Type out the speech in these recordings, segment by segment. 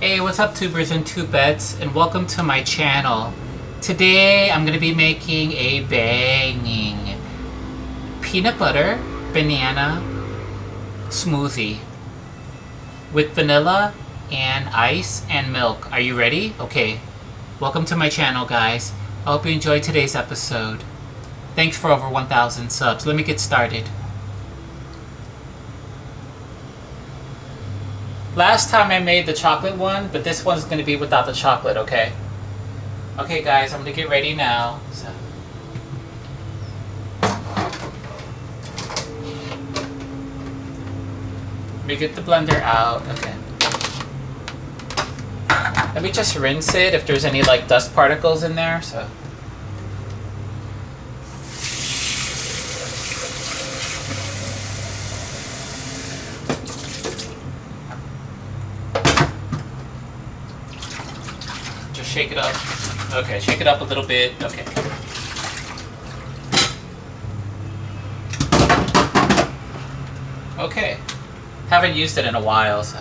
Hey, what's up, tubers and tubettes, and welcome to my channel. Today I'm going to be making a banging peanut butter banana smoothie with vanilla and ice and milk. Are you ready? Okay, welcome to my channel, guys. I hope you enjoyed today's episode. Thanks for over 1,000 subs. Let me get started. Last time I made the chocolate one, but this one's going to be without the chocolate, okay? Okay, guys, I'm going to get ready now. So. Let me get the blender out. Okay. Let me just rinse it if there's any like dust particles in there. So. Shake it up. Okay, shake it up a little bit. Okay. Okay. Haven't used it in a while, so.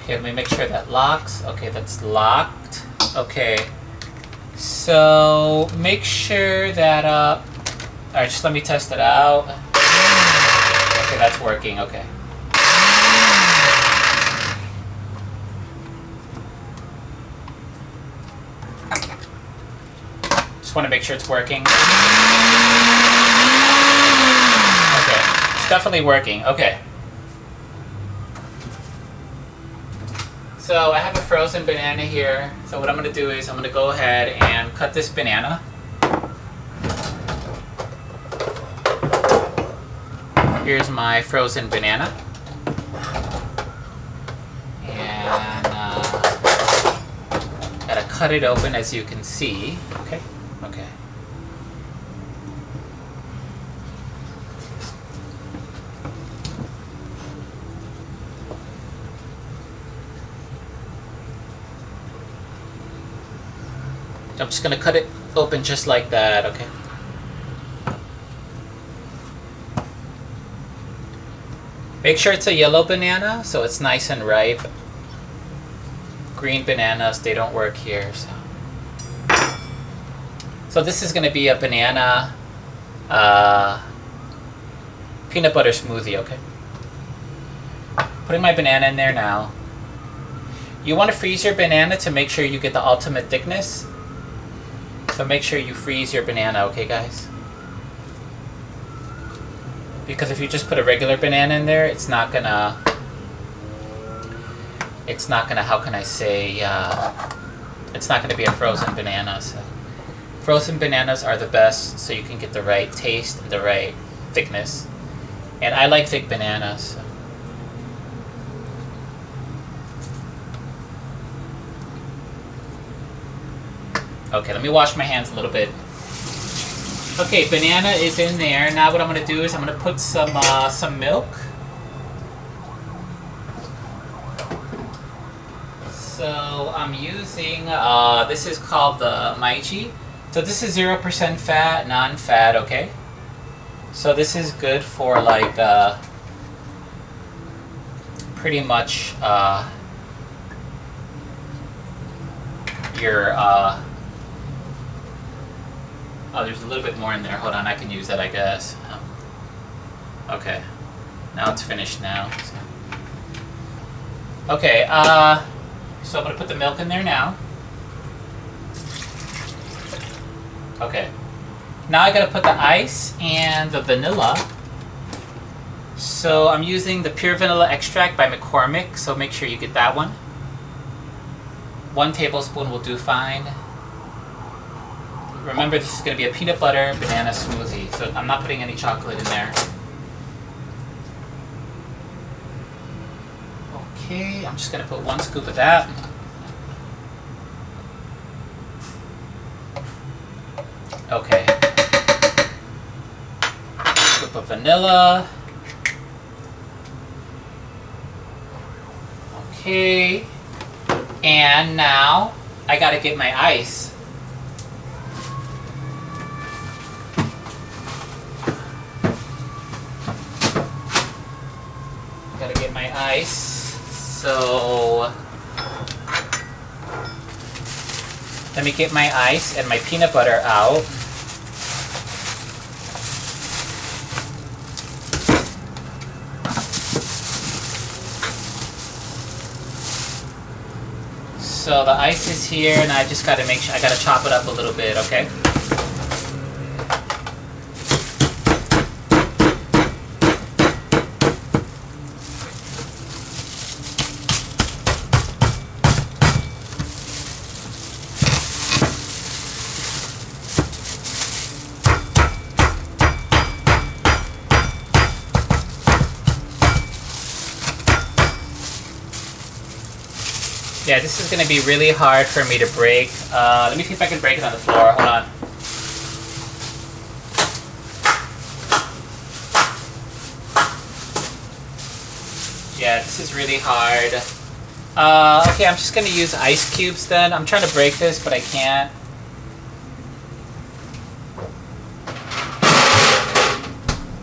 Okay, let me make sure that locks. Okay, that's locked. Okay. So, make sure that, alright, just let me test it out. Okay, that's working, okay. Just want to make sure it's working. Okay, it's definitely working, okay. So I have a frozen banana here. So what I'm going to do is I'm going to go ahead and cut this banana. Here's my frozen banana. And gotta cut it open, as you can see. Okay, okay. I'm just gonna cut it open just like that, okay? Make sure it's a yellow banana, so it's nice and ripe. Green bananas, they don't work here. So this is going to be a banana peanut butter smoothie, okay? Putting my banana in there now. You want to freeze your banana to make sure you get the ultimate thickness. So make sure you freeze your banana, okay, guys? Because if you just put a regular banana in there, it's not gonna, how can I say, it's not gonna be a frozen banana. So frozen bananas are the best, so you can get the right taste and the right thickness. And I like thick bananas. So. Okay, let me wash my hands a little bit. Okay, banana is in there. Now what I'm going to do is I'm going to put some milk. So I'm using, this is called the Maiji. So this is 0% fat, non-fat, okay? So this is good for like pretty much your oh, there's a little bit more in there. Hold on, I can use that, I guess. Okay, now it's finished now. Okay, so I'm gonna put the milk in there now. Okay, now I gotta put the ice and the vanilla. So I'm using the pure vanilla extract by McCormick, so make sure you get that one. 1 tablespoon will do fine. Remember, this is going to be a peanut butter banana smoothie, so I'm not putting any chocolate in there. Okay, I'm just going to put 1 scoop of that. Okay. Scoop of vanilla. Okay. And now I got to get my ice. ice. So let me get my ice and my peanut butter out. So the ice is here, and I just gotta make sure, I gotta chop it up a little bit, okay? Yeah, this is going to be really hard for me to break. Let me see if I can break it on the floor. Hold on. Yeah, this is really hard. Okay, I'm just going to use ice cubes then. I'm trying to break this, but I can't.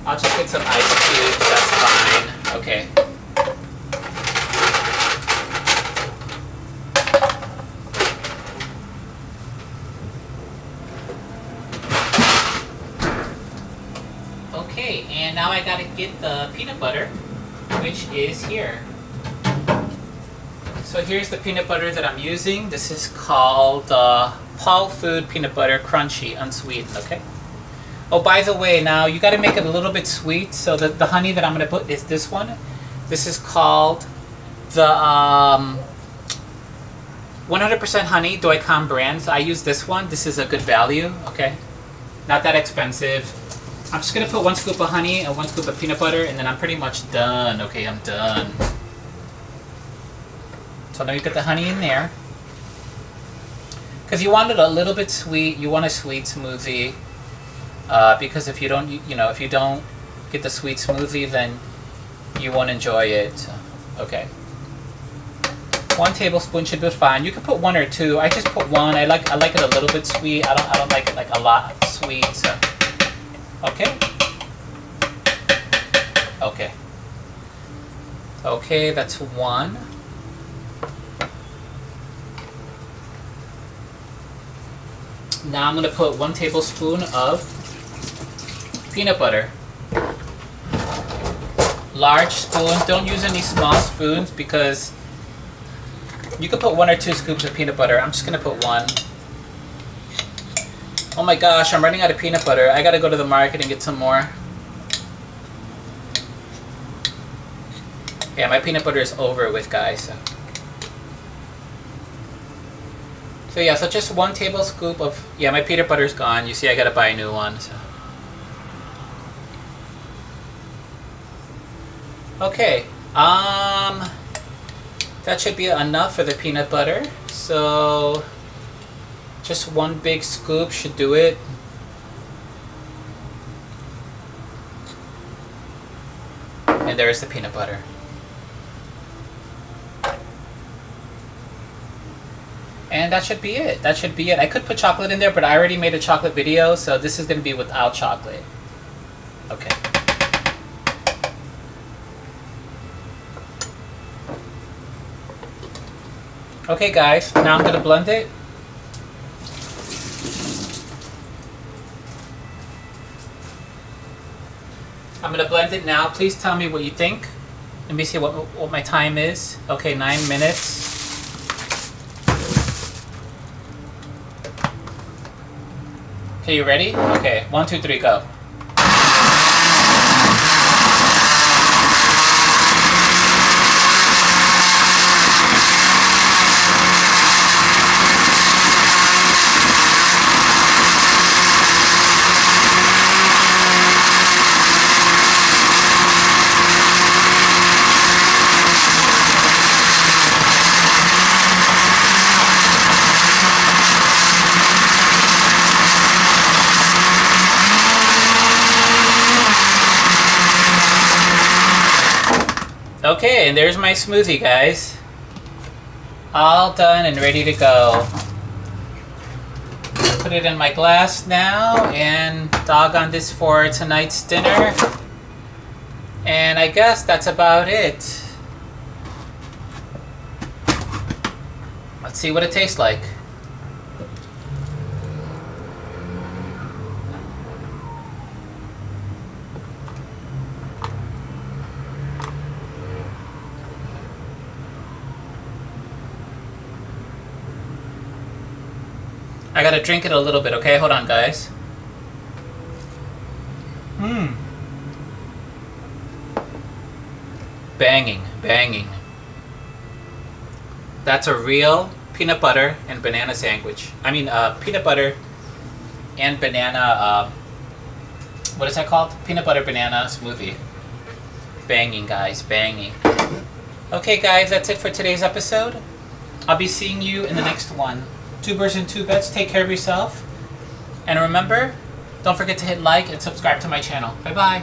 I'll just get some ice cubes. That's fine. Okay. Okay, and now I gotta get the peanut butter, which is here. So here's the peanut butter that I'm using. This is called Paul Food Peanut Butter Crunchy, unsweetened, okay? Oh, by the way, now you gotta make it a little bit sweet, so the honey that I'm gonna put is this one. This is called the 100% honey Doicom brand. So I use this one. This is a good value, okay? Not that expensive. I'm just gonna put 1 scoop of honey and 1 scoop of peanut butter, and then I'm pretty much done. Okay, I'm done. So let me put the honey in there. Because you want it a little bit sweet. You want a sweet smoothie. Because if you don't, if you don't get the sweet smoothie, then you won't enjoy it. So, okay. 1 tablespoon should be fine. You can put 1 or 2. I just put 1. I like it a little bit sweet. I don't like it like a lot sweet. So. Okay. Okay. Okay, that's 1. Now I'm going to put 1 tablespoon of peanut butter. Large spoon. Don't use any small spoons because you can put 1 or 2 scoops of peanut butter. I'm just going to put 1. Oh my gosh, I'm running out of peanut butter. I gotta go to the market and get some more. Yeah, my peanut butter is over with, guys. So yeah, so just 1 tablescoop of, yeah, my peanut butter's gone. You see, I gotta buy a new one. So. Okay, that should be enough for the peanut butter. So just 1 big scoop should do it. And there's the peanut butter. And that should be it. That should be it. I could put chocolate in there, but I already made a chocolate video, so this is going to be without chocolate. Okay. Okay guys, now I'm going to blend it. I'm going to blend it now. Please tell me what you think. Let me see what my time is. Okay, 9 minutes. Okay, you ready? Okay, 1, 2, 3, go. Okay, and there's my smoothie, guys. All done and ready to go. Put it in my glass now and doggone this for tonight's dinner. And I guess that's about it. Let's see what it tastes like. I gotta drink it a little bit, okay? Hold on, guys. Banging, banging. That's a real peanut butter and banana sandwich. I mean, peanut butter and banana, what is that called? Peanut butter banana smoothie. Banging, guys, banging. Okay, guys, that's it for today's episode. I'll be seeing you in the next one. Two birds and two bets. Take care of yourself. And remember, don't forget to hit like and subscribe to my channel. Bye-bye.